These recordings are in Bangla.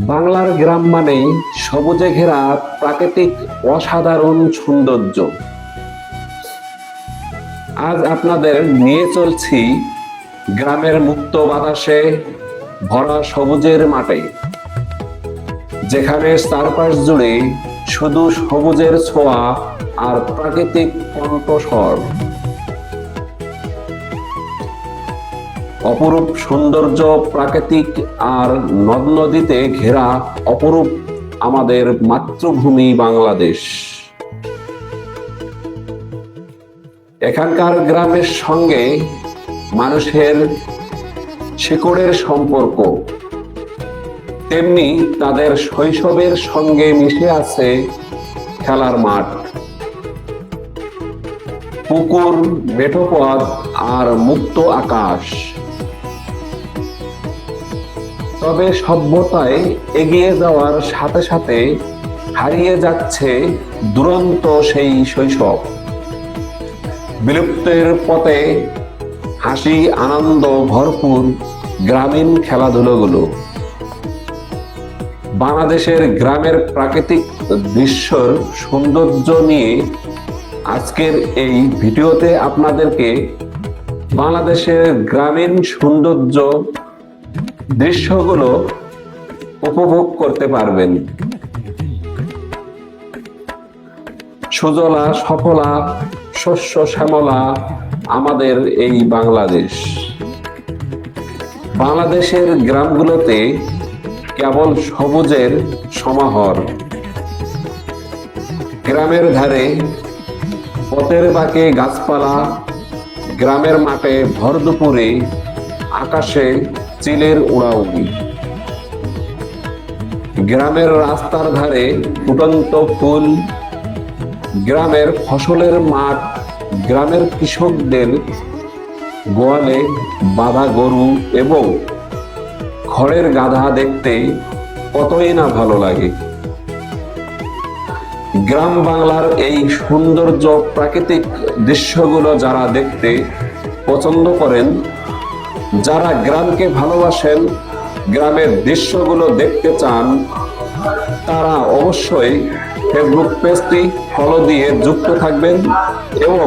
বাংলার গ্রাম মানেই সবুজে ঘেরা প্রাকৃতিক অসাধারণ সৌন্দর্য। আজ আপনাদের নিয়ে চলছি গ্রামের মুক্ত বাতাসে ভরা সবুজের মাঠে, যেখানে চারপাশ জুড়ে শুধু সবুজের ছোঁয়া আর প্রাকৃতিক কণ্ঠস্বর। অপরূপ সৌন্দর্য, প্রাকৃতিক আর নদ নদীতে ঘেরা অপরূপ আমাদের মাতৃভূমি বাংলাদেশ। এখানকার গ্রামের সঙ্গে মানুষের শিকড়ের সম্পর্ক, তেমনি তাদের শৈশবের সঙ্গে মিশে আছে খেলার মাঠ, পুকুর, মেঠো পথ আর মুক্ত আকাশ। তবে সভ্যতায় এগিয়ে যাওয়ার সাথে সাথে হারিয়ে যাচ্ছে দুরন্ত সেই শৈশব। বিলুপ্তের পথে হাসি আনন্দ ভরপুর গ্রামীণ খেলাধুলোগুলো। বাংলাদেশের গ্রামের প্রাকৃতিক দৃশ্যর সৌন্দর্য নিয়ে আজকের এই ভিডিওতে আপনাদেরকে বাংলাদেশের গ্রামীণ সৌন্দর্য দৃশ্যগুলো উপভোগ করতে পারবেন। সুজলা সফলা শস্য শ্যামলা আমাদের এই বাংলাদেশ। বাংলাদেশের গ্রামগুলোতে কেবল সবুজের সমাহার। গ্রামের ধারে পথের বাঁকে গাছপালা, গ্রামের মাঠে ভর দুপুরে আকাশে চিলের উড়াউড়ি। গ্রামের রাস্তার ধারে ফুটন্ত ফুল, গ্রামের ফসলের মাঠ, গ্রামের কৃষকদের গোয়ালে বাঁধা গরু এবং খড়ের গাধা দেখতে কতই না ভালো লাগে। গ্রাম বাংলার এই সৌন্দর্য প্রাকৃতিক দৃশ্যগুলো যারা দেখতে পছন্দ করেন, যারা গ্রামকে ভালোবাসেন, গ্রামের দৃশ্যগুলো দেখতে চান, তারা অবশ্যই ফেসবুক পেজটি ফলো দিয়ে যুক্ত থাকবেন এবং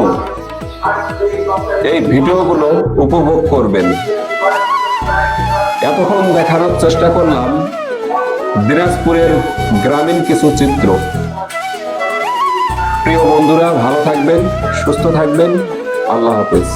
এই ভিডিওগুলো উপভোগ করবেন। এতক্ষণ দেখানোর চেষ্টা করলাম দিনাজপুরের গ্রামীণ কিছু চিত্র। প্রিয় বন্ধুরা, ভালো থাকবেন, সুস্থ থাকবেন। আল্লাহ হাফেজ।